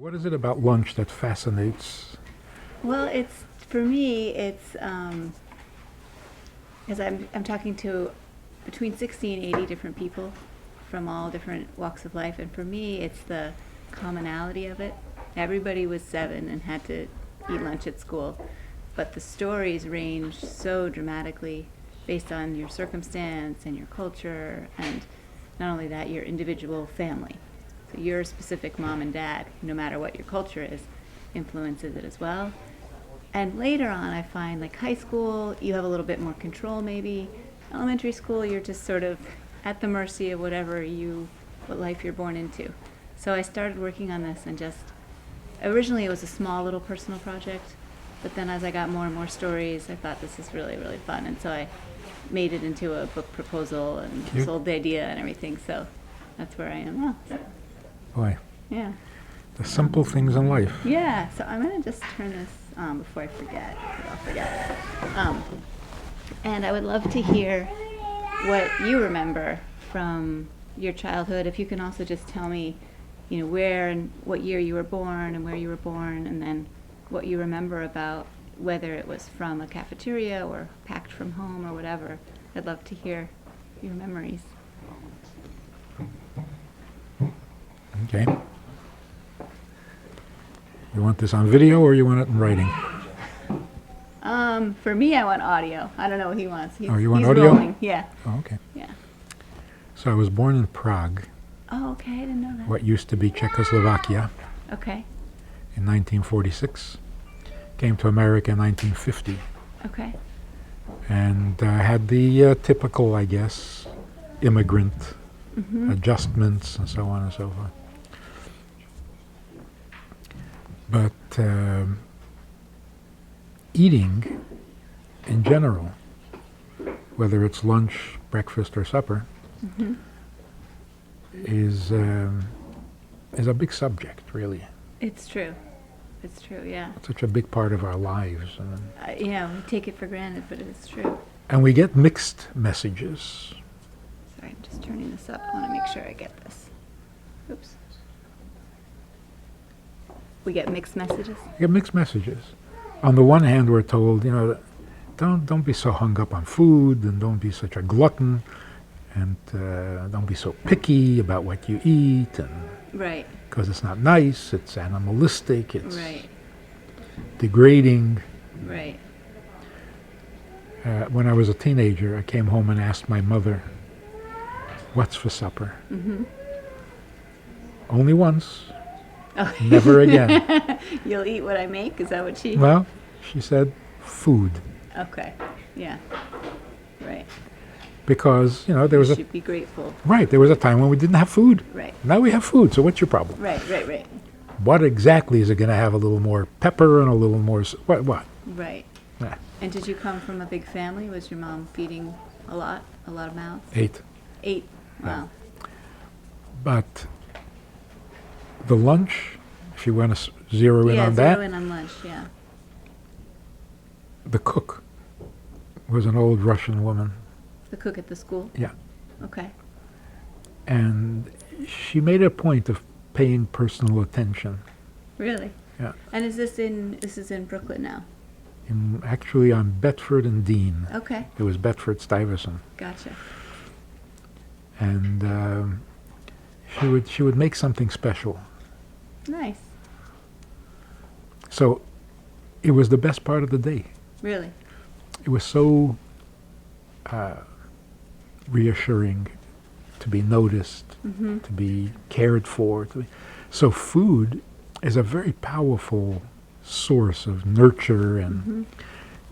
What is it about lunch that fascinates? Well, it's for me. It's as I'm talking to between 60 and 80 different people from all different walks of life, and for me, it's the commonality of it. Everybody was 7 and had to eat lunch at school, but the stories range so dramatically based on your circumstance and your culture, and not only that, your individual family. So your specific mom and dad, no matter what your culture is, influences it as well. And later on, I find like high school, you have a little bit more control maybe. Elementary school, you're just sort of at the mercy of what life you're born into. So I started working on this and originally it was a small little personal project, but then as I got more and more stories, I thought this is really, really fun. And so I made it into a book proposal and sold the idea and everything. So that's where I am now. Boy, Yeah. the simple things in life. Yeah, so I'm going to just turn this on before I forget, 'cause I'll forget. And I would love to hear what you remember from your childhood. If you can also just tell me, where and what year you were born and where you were born, and then what you remember about whether it was from a cafeteria or packed from home or whatever. I'd love to hear your memories. Okay. You want this on video or you want it in writing? For me, I want audio. I don't know what he wants. You want he's audio? Rolling. Yeah. Oh, okay. Yeah. So I was born in Prague, Oh, okay. I didn't know that. what used to be Czechoslovakia, Okay. in 1946. Came to America in 1950. Okay. And had the typical, I guess, immigrant adjustments and so on and so forth. But eating in general, whether it's lunch, breakfast, or supper, is a big subject, really. It's true. It's true, yeah. It's such a big part of our lives. We take it for granted, but it's true. And we get mixed messages. Sorry, I'm just turning this up. I want to make sure I get this. Oops. We get mixed messages? We get mixed messages. On the one hand, we're told, don't be so hung up on food, and don't be such a glutton, and don't be so picky about what you eat, and Right. because it's not nice, it's animalistic, it's Right. degrading. Right. When I was a teenager, I came home and asked my mother, "What's for supper?" Only once, Oh. never again. You'll eat what I make? Is that what she... Well, she said, "Food," Okay. Yeah. Right. because there You was should be grateful. there was a time when we didn't have food. Right. Now we have food, so what's your problem? Right. What exactly is it going to have? A little more pepper and a little more what? Right. Yeah. And did you come from a big family? Was your mom feeding a lot of mouths? 8. 8. Wow. But the lunch, if you want to zero in on that, zero in on lunch, yeah. the cook was an old Russian woman. The cook at the school? Yeah. Okay. And she made a point of paying personal attention. Really? Yeah. And this is in Brooklyn now? Actually on Bedford and Dean. Okay. It was Bedford-Stuyvesant. Gotcha. And she would make something special. Nice. So it was the best part of the day. Really? It was so reassuring to be noticed, to be cared for. So food is a very powerful source of nurture, and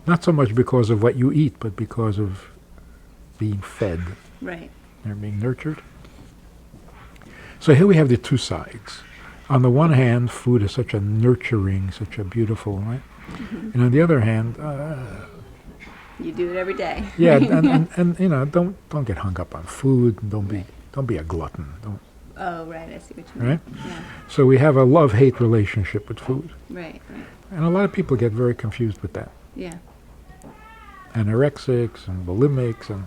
not so much because of what you eat, but because of being fed. Right. They're being nurtured. So here we have the two sides. On the one hand, food is such a nurturing, such a beautiful, right? And on the other hand, You do it every day. yeah, and don't get hung up on food. And don't be a glutton. Don't. Oh, right. I see what you mean. Right? Yeah. So we have a love-hate relationship with food, Right. and a lot of people get very confused with that. Yeah. Anorexics and bulimics, and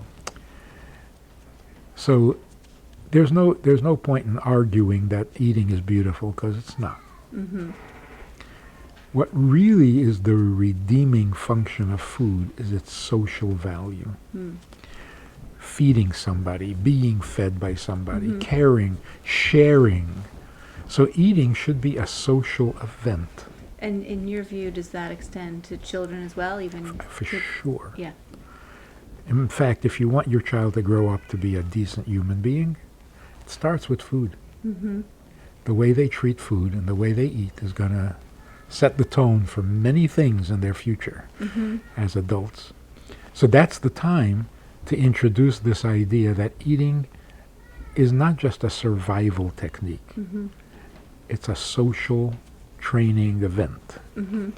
so there's no point in arguing that eating is beautiful, because it's not. Mm-hmm. What really is the redeeming function of food is its social value. Mm. Feeding somebody, being fed by somebody, Mm-hmm. caring, sharing. So eating should be a social event. And in your view, does that extend to children as well, even For kids? sure. Yeah. In fact, if you want your child to grow up to be a decent human being, it starts with food. Mm-hmm. The way they treat food and the way they eat is going to set the tone for many things in their future Mm-hmm. as adults. So that's the time to introduce this idea that eating is not just a survival technique. Mm-hmm. It's a social training event. Mm-hmm.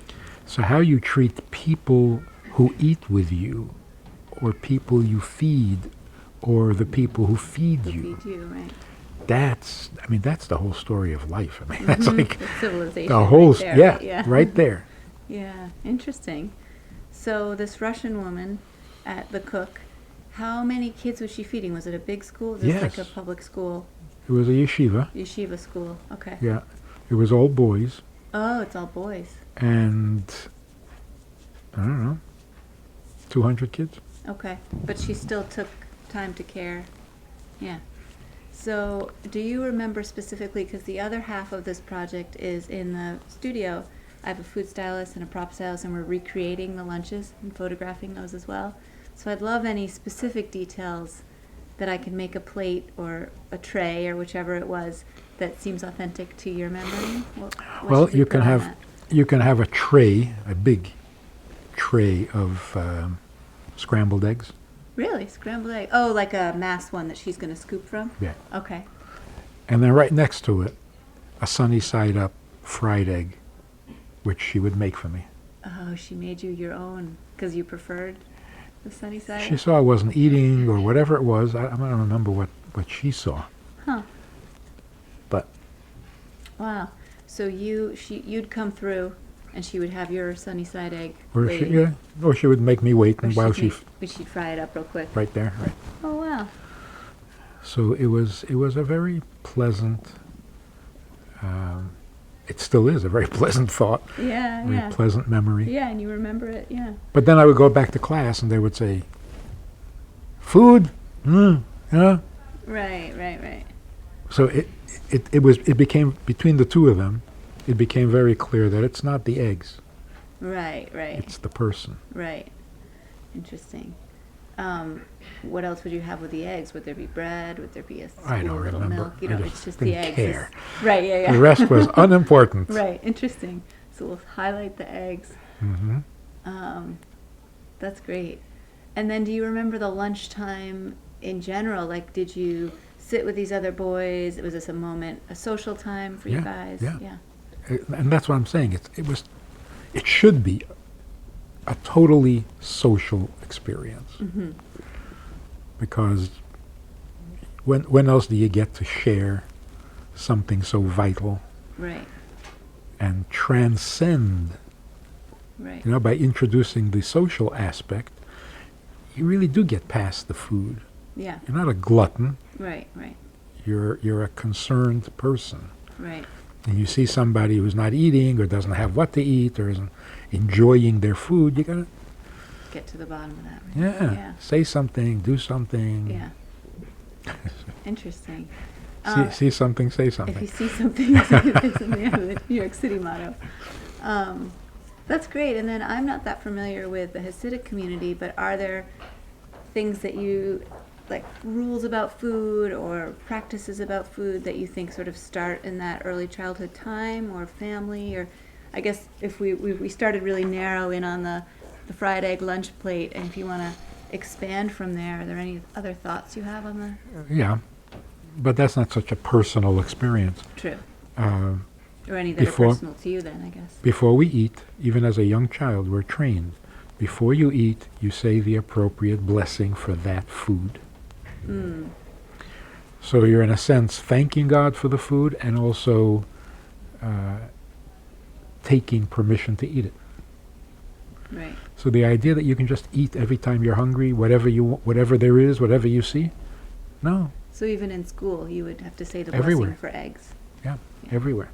So how you treat people who eat with you, or people you feed, or the people who feed you, Feed you, right? that's the whole story of life. I mean, that's Mhm. like The civilization. the whole, right there, yeah, right? Yeah. right there. Yeah, interesting. So this Russian woman, at the cook, how many kids was she feeding? Was it a big school? Was this like a Yes. public school, It was a yeshiva. yeshiva school? Okay. Yeah, it was all boys, Oh, it's all boys. and I don't know, 200 kids. Okay, but she still took time to care. Yeah. So, do you remember specifically, because the other half of this project is in the studio, I have a food stylist and a prop stylist, and we're recreating the lunches and photographing those as well. So I'd love any specific details that I can make a plate or a tray or whichever it was that seems authentic to your memory. What Well, should we you put can on have that? you can have a tray, a big tray of scrambled eggs. Really? Scrambled egg? Oh, like a mass one that she's going to scoop from? Yeah. Okay. And then right next to it, a sunny side up fried egg, which she would make for me. Oh, she made you your own because you preferred the sunny side? She saw I wasn't eating or whatever it was. I don't remember what she saw. Huh. But Wow. So you'd come through and she would have your sunny side egg or waiting. she would make me wait Or while she'd fry it up real quick. right there, right. Oh, wow. So it was a very pleasant. It still is a very pleasant thought, Yeah, very yeah. pleasant memory. Yeah, and you remember it, yeah. But then I would go back to class and they would say, "Food, yeah." Right. So it became, between the two of them, it became very clear that it's not the eggs, Right. it's the person. Right. Interesting. What else would you have with the eggs? Would there be bread? Would there be a I don't spoon, little remember. milk? You I know, just it's just the didn't eggs. care. Right, yeah. The rest was unimportant. Right, interesting. So we'll highlight the eggs. Hmm. That's great. And then do you remember the lunchtime in general? Like, did you sit with these other boys? Was this a social time for you Yeah, guys? yeah. And that's what I'm saying. It should be a totally social experience. Mm-hmm. Because when else do you get to share something so vital Right, and transcend? right. By introducing the social aspect, you really do get past the food. Yeah, You're not a glutton. right. You're a concerned person. Right. And you see somebody who's not eating or doesn't have what to eat or isn't enjoying their food, you gotta Get to the bottom of that. Right? yeah, say something, do something. Yeah. Interesting. See something, say If you something. see something, say something. Yeah, the New York City motto. That's great. And then I'm not that familiar with the Hasidic community, but are there things that you, like rules about food or practices about food that you think sort of start in that early childhood time or family? Or I guess if we started really narrow in on the fried egg lunch plate, and if you want to expand from there, are there any other thoughts you have on the Yeah, but that's not such a personal experience. true? Uh, Or any that Before- are personal to you then, I guess. Before we eat, even as a young child, we're trained. Before you eat, you say the appropriate blessing for that food. Mm. So you're in a sense thanking God for the food and also taking permission to eat it. Right. So the idea that you can just eat every time you're hungry, whatever there is, whatever you see, no, So even in school, you would have to say the Everywhere. blessing for eggs. everywhere.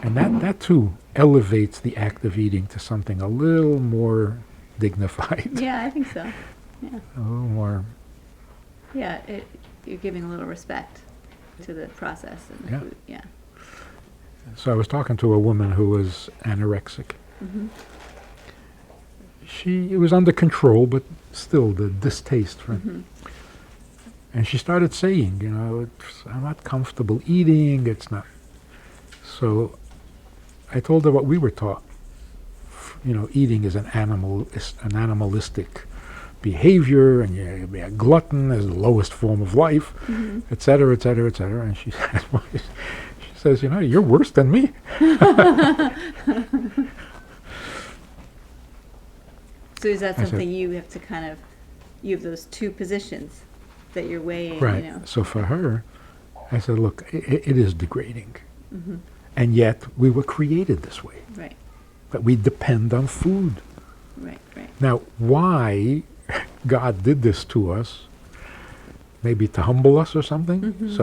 And that too elevates the act of eating to something a little more dignified. Yeah, I think so. Yeah. A little more. Yeah, you're giving a little respect to the process and the Yeah. food. Yeah. So I was talking to a woman who was anorexic. Mm-hmm. It was under control, but still the distaste for. Mm-hmm. And she started saying, I'm not comfortable eating. It's not. So I told her what we were taught. Eating is an animalistic behavior, and you be a glutton as the lowest form of life, Mm-hmm. et cetera, et cetera, et cetera. And she says, you're worse than me. So is that I said- something you have to you have those two positions that you're weighing, Right. So for her, I said, look, it is degrading. Mm-hmm. And yet we were created this way. Right, That we depend on food. right. Now, why God did this to us, maybe to humble us or something. Mm-hmm.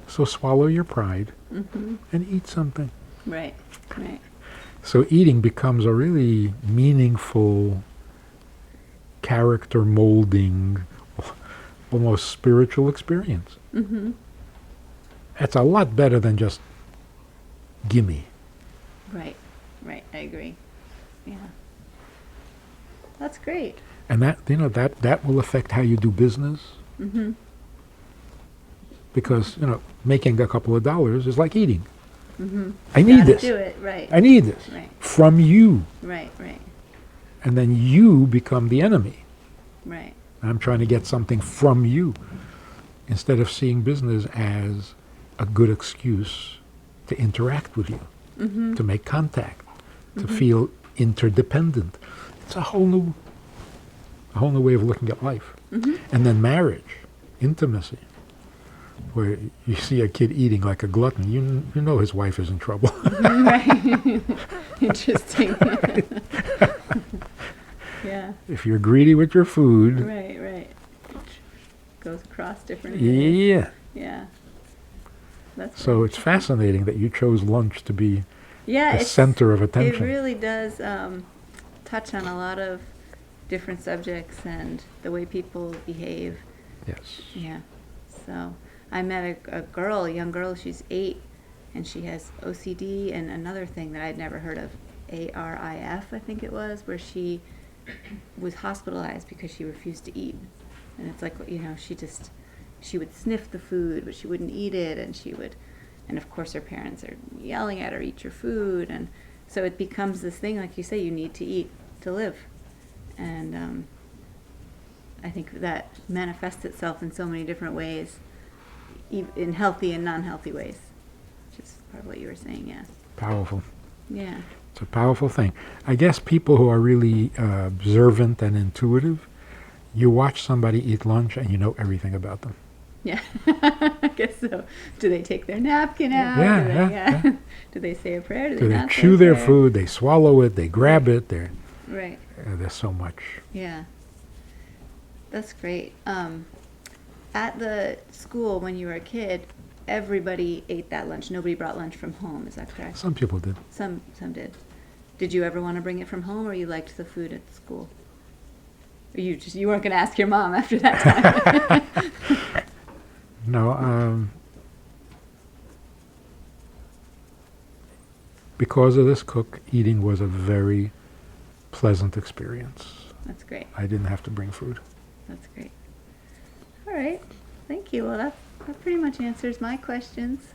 So swallow your pride Mm-hmm. and eat something. Right. So eating becomes a really meaningful, character molding, almost spiritual experience. Mm-hmm. It's a lot better than just gimme. Right. I agree. Yeah. That's great. And that will affect how you do business, Mm-hmm. because making a couple of dollars is like eating. Mm-hmm. I need Gotta this. do it. Right. I need this Right. from you, Right. and then you become the enemy. Right. I'm trying to get something from you, instead of seeing business as a good excuse to interact with you, Mm-hmm. to make contact, to Mhm. feel interdependent. It's a whole new way of looking at life. Mm-hmm. And then marriage, intimacy, where you see a kid eating like a glutton, you know his wife is in trouble. Right. Interesting. Yeah. If you're greedy with your food, Right. Goes across different areas. yeah. Yeah. That's So it's fascinating that you chose lunch to be yeah, the center of it attention. really does touch on a lot of different subjects and the way people behave. Yes. Yeah. So I met a young girl, she's 8, and she has OCD and another thing that I'd never heard of, ARIF, I think it was, where she was hospitalized because she refused to eat. And it's like, she would sniff the food, but she wouldn't eat it, and of course her parents are yelling at her, eat your food, and so it becomes this thing, like you say, you need to eat to live. And I think that manifests itself in so many different ways, in healthy and non-healthy ways, which is part of what you were saying, yeah. Powerful. Yeah. It's a powerful thing. I guess people who are really observant and intuitive, you watch somebody eat lunch and you know everything about them. Yeah, I guess so. Do they take their napkin out? Yeah, Do they, yeah. Do they say a prayer? Do So they not say chew a their prayer? food, they swallow it, they grab it. Right. There's so much. Yeah. That's great. At the school when you were a kid, everybody ate that lunch. Nobody brought lunch from home. Is that correct? Some people did. Some did. Did you ever want to bring it from home, or you liked the food at school? Or you weren't going to ask your mom after that time? No, because of this cook, eating was a very pleasant experience. That's great. I didn't have to bring food. That's great. All right. Thank you. Well, that pretty much answers my questions.